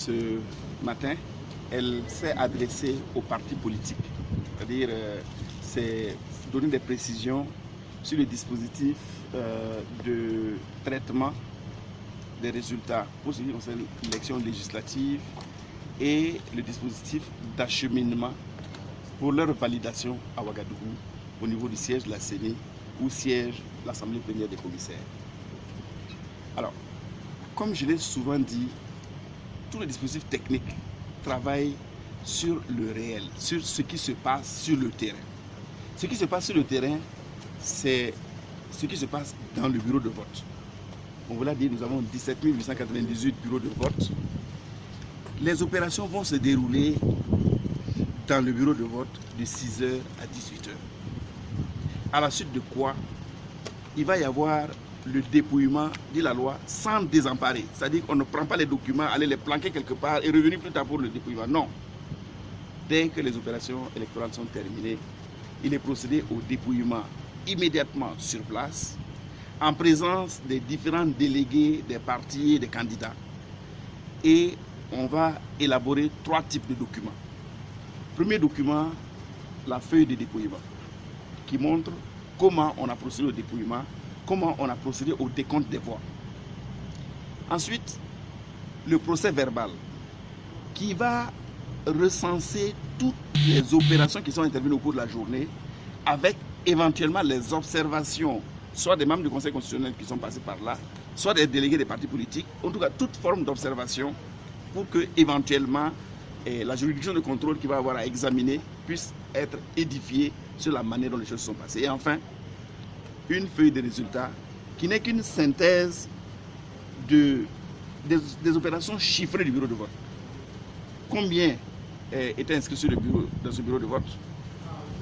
ce matin, elle s'est adressée aux partis politiques. C'est-à-dire, c'est donner des précisions sur le dispositif de traitement des résultats pour ce qui concerne l'élection législative et le dispositif d'acheminement pour leur validation à Ouagadougou au niveau du siège de la CENI où siège l'Assemblée plénière des commissaires. Alors, comme je l'ai souvent dit, tous les dispositifs techniques travaillent sur le réel, sur ce qui se passe sur le terrain. Ce qui se passe sur le terrain, c'est ce qui se passe dans le bureau de vote. On vous l'a dit, nous avons 17 898 bureaux de vote. Les opérations vont se dérouler dans le bureau de vote de 6h à 18h. À la suite de quoi, il va y avoir le dépouillement de la loi sans désemparer. C'est-à-dire qu'on ne prend pas les documents, aller les planquer quelque part et revenir plus tard pour le dépouillement. Non. Dès que les opérations électorales sont terminées, il est procédé au dépouillement immédiatement sur place, en présence des différents délégués des partis et des candidats. Et on va élaborer 3 types de documents. Premier document, la feuille de dépouillement, qui montre comment on a procédé au dépouillement, comment on a procédé au décompte des voix. Ensuite, le procès verbal, qui va recenser toutes les opérations qui sont intervenues au cours de la journée, avec éventuellement les observations, soit des membres du Conseil constitutionnel qui sont passés par là, soit des délégués des partis politiques, en tout cas toute forme d'observation pour que éventuellement la juridiction de contrôle qui va avoir à examiner puisse être édifiée sur la manière dont les choses sont passées. Et enfin, une feuille de résultats qui n'est qu'une synthèse des opérations chiffrées du bureau de vote. Combien étaient inscrits dans ce bureau de vote?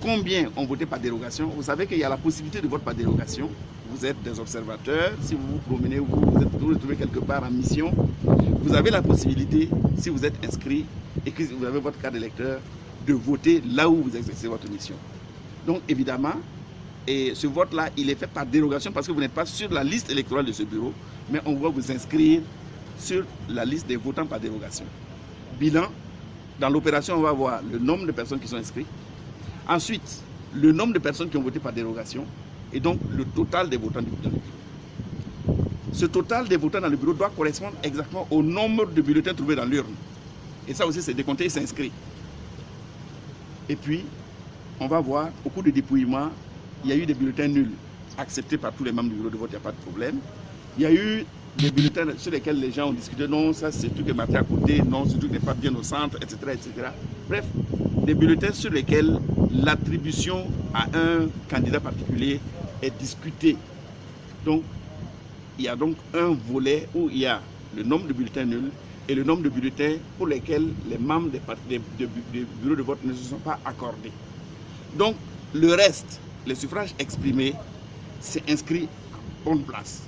Combien ont voté par dérogation? Vous savez qu'il y a la possibilité de vote par dérogation. Vous êtes des observateurs, si vous vous promenez ou vous vous retrouvez quelque part en mission, vous avez la possibilité, si vous êtes inscrit et que vous avez votre carte d'électeur, de voter là où vous exercez votre mission. Donc évidemment, et ce vote-là, il est fait par dérogation parce que vous n'êtes pas sur la liste électorale de ce bureau, mais on va vous inscrire sur la liste des votants par dérogation. Bilan, dans l'opération, on va voir le nombre de personnes qui sont inscrites. Ensuite, le nombre de personnes qui ont voté par dérogation et donc le total des votants dans le bureau. Ce total des votants dans le bureau doit correspondre exactement au nombre de bulletins trouvés dans l'urne. Et ça aussi, c'est décompté et c'est inscrit. Et puis, on va voir, au cours du dépouillement, il y a eu des bulletins nuls acceptés par tous les membres du bureau de vote, il n'y a pas de problème. Il y a eu des bulletins sur lesquels les gens ont discuté, non, ça c'est tout qui est marqué à côté, non, ce truc n'est pas bien au centre, etc., etc. Bref, des bulletins sur lesquels l'attribution à un candidat particulier est discutée. Donc, il y a donc un volet où il y a le nombre de bulletins nuls et le nombre de bulletins pour lesquels les membres des bureaux de vote ne se sont pas accordés. Donc, le reste, les suffrages exprimés, c'est inscrit en bonne place.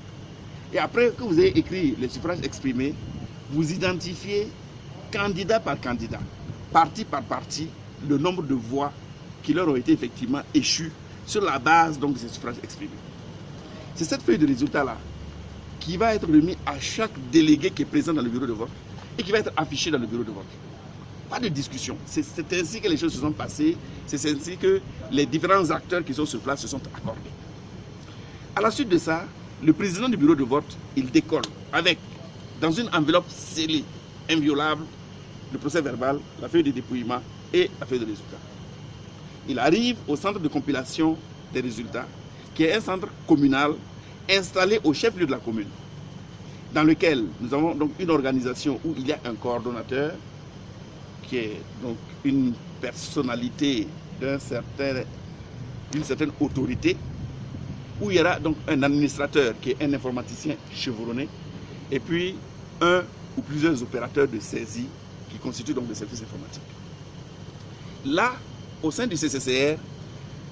Et après que vous avez écrit les suffrages exprimés, vous identifiez candidat par candidat, parti par parti, le nombre de voix qui leur ont été effectivement échues sur la base donc, de ces suffrages exprimés. C'est cette feuille de résultat-là qui va être remise à chaque délégué qui est présent dans le bureau de vote et qui va être affichée dans le bureau de vote. Pas de discussion. C'est ainsi que les choses se sont passées, c'est ainsi que les différents acteurs qui sont sur place se sont accordés. À la suite de ça, le président du bureau de vote, il décolle avec, dans une enveloppe scellée, inviolable, le procès verbal, la feuille de dépouillement et la feuille de résultat. Il arrive au centre de compilation des résultats, qui est un centre communal installé au chef-lieu de la commune, dans lequel nous avons donc une organisation où il y a un coordonnateur, qui est donc une personnalité d'une certaine autorité, où il y aura donc un administrateur qui est un informaticien chevronné, et puis un ou plusieurs opérateurs de saisie qui constituent donc des services informatiques. Là, au sein du CCCR,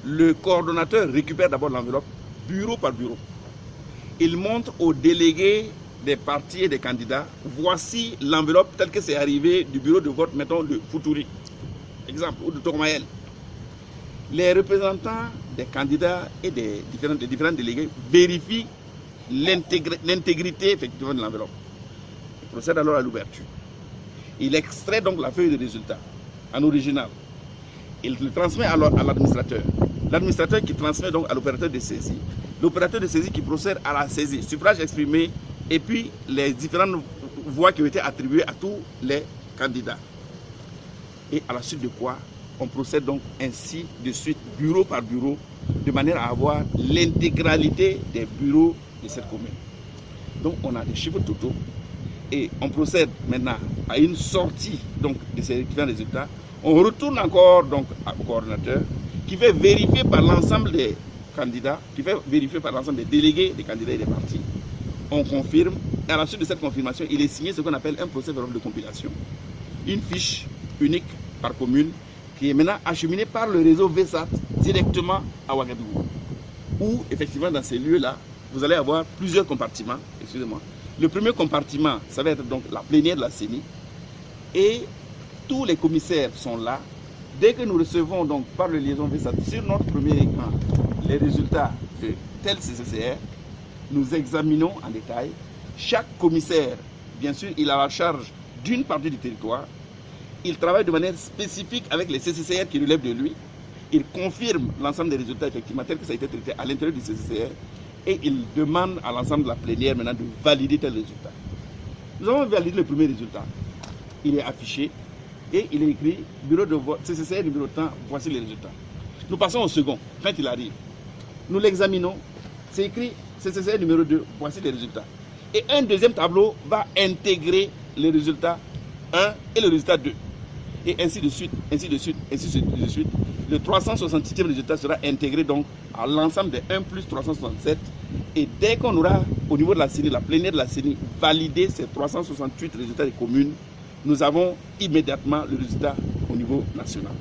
le coordonnateur récupère d'abord l'enveloppe bureau par bureau. Il montre aux délégués des partis et des candidats, voici l'enveloppe telle que c'est arrivé du bureau de vote, mettons, de Futuri, exemple, ou de Tourmaël. Les représentants des candidats et des différents délégués vérifient l'intégrité effectivement de l'enveloppe. Ils procèdent alors à l'ouverture. Il extrait donc la feuille de résultat en original. Il le transmet à l'administrateur. L'administrateur qui transmet donc à l'opérateur de saisie. L'opérateur de saisie qui procède à la saisie, suffrage exprimé, et puis les différentes voix qui ont été attribuées à tous les candidats. Et à la suite de quoi, on procède donc ainsi de suite, bureau par bureau, de manière à avoir l'intégralité des bureaux de cette commune. Donc on a des chiffres totaux et on procède maintenant à une sortie donc, de ces différents résultats. On retourne encore donc au coordinateur qui fait vérifier par l'ensemble des candidats, qui fait vérifier par l'ensemble des délégués des candidats et des partis. On confirme et à la suite de cette confirmation, il est signé ce qu'on appelle un procès verbal de compilation. Une fiche unique par commune qui est maintenant acheminée par le réseau VSAT directement à Ouagadougou. Où effectivement dans ces lieux-là, vous allez avoir plusieurs compartiments. Excusez-moi. Le premier compartiment, ça va être donc la plénière de la CENI. Et tous les commissaires sont là. Dès que nous recevons donc par le liaison VSAT sur notre premier écran les résultats de tel CCCR, nous examinons en détail. Chaque commissaire, bien sûr, il a la charge d'une partie du territoire. Il travaille de manière spécifique avec les CCCR qui relèvent de lui. Il confirme l'ensemble des résultats effectivement tels que ça a été traité à l'intérieur du CCCR. Et il demande à l'ensemble de la plénière maintenant de valider tel résultat. Nous avons validé le premier résultat. Il est affiché et il est écrit bureau de vote, CCCR numéro tant, voici les résultats. Nous passons au second, quand il arrive. Nous l'examinons, c'est écrit CCCR numéro 2, voici les résultats. Et un deuxième tableau va intégrer les résultats 1 et le résultat 2. Et ainsi de suite, ainsi de suite, ainsi de suite. Le 368e résultat sera intégré donc à l'ensemble des 1 plus 367. Et dès qu'on aura, au niveau de la CENI, la plénière de la CENI, validé ces 368 résultats des communes, nous avons immédiatement le résultat au niveau national.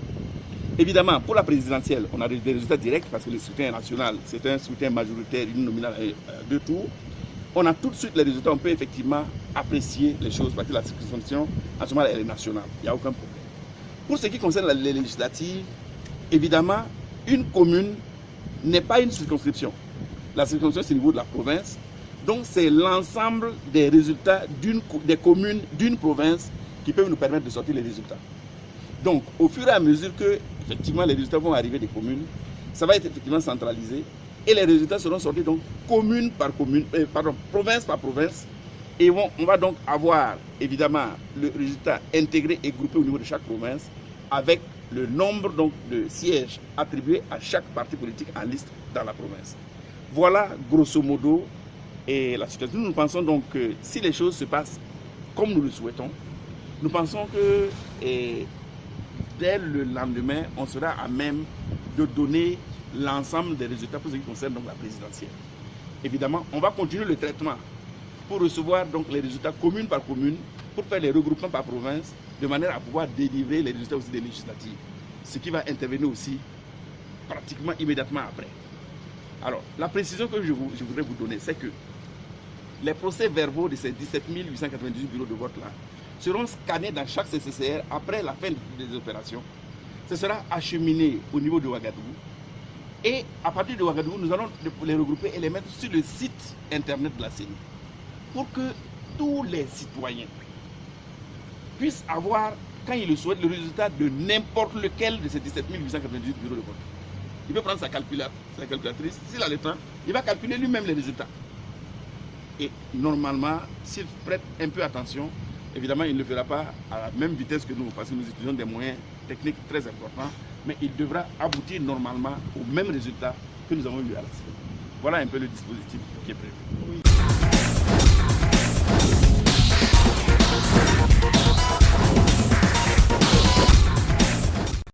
Évidemment, pour la présidentielle, on a des résultats directs parce que le scrutin national, c'est un scrutin majoritaire, une nominale à 2 tours. On a tout de suite les résultats, on peut effectivement apprécier les choses parce que la circonscription, à ce moment, elle est nationale. Il n'y a aucun problème. Pour ce qui concerne les législatives, évidemment, une commune n'est pas une circonscription. La circonscription, c'est au niveau de la province. Donc, c'est l'ensemble des résultats des communes d'une province qui peuvent nous permettre de sortir les résultats. Donc, au fur et à mesure que, effectivement, les résultats vont arriver des communes, ça va être effectivement centralisé et les résultats seront sortis donc commune par commune, province par province. Et on va donc avoir évidemment le résultat intégré et groupé au niveau de chaque province avec le nombre donc, de sièges attribués à chaque parti politique en liste dans la province. Voilà grosso modo et la situation. Nous pensons donc que si les choses se passent comme nous le souhaitons, nous pensons que dès le lendemain, on sera à même de donner l'ensemble des résultats pour ce qui concerne donc, la présidentielle. Évidemment, on va continuer le traitement pour recevoir donc les résultats commune par commune, pour faire les regroupements par province, de manière à pouvoir délivrer les résultats aussi des législatives. Ce qui va intervenir aussi pratiquement immédiatement après. Alors, la précision que je voudrais vous donner, c'est que les procès-verbaux de ces 17 898 bureaux de vote-là seront scannés dans chaque CCCR après la fin des opérations. Ce sera acheminé au niveau de Ouagadougou. Et à partir de Ouagadougou, nous allons les regrouper et les mettre sur le site internet de la CENI pour que tous les citoyens puissent avoir, quand ils le souhaitent, le résultat de n'importe lequel de ces 17 898 bureaux de vote. Il peut prendre sa calculatrice, s'il a le temps, il va calculer lui-même les résultats. Et normalement, s'il prête un peu attention, évidemment, il ne le fera pas à la même vitesse que nous, parce que nous utilisons des moyens techniques très importants, mais il devra aboutir normalement au même résultat que nous avons eu à la CENI. Voilà un peu le dispositif qui est prévu. Oui,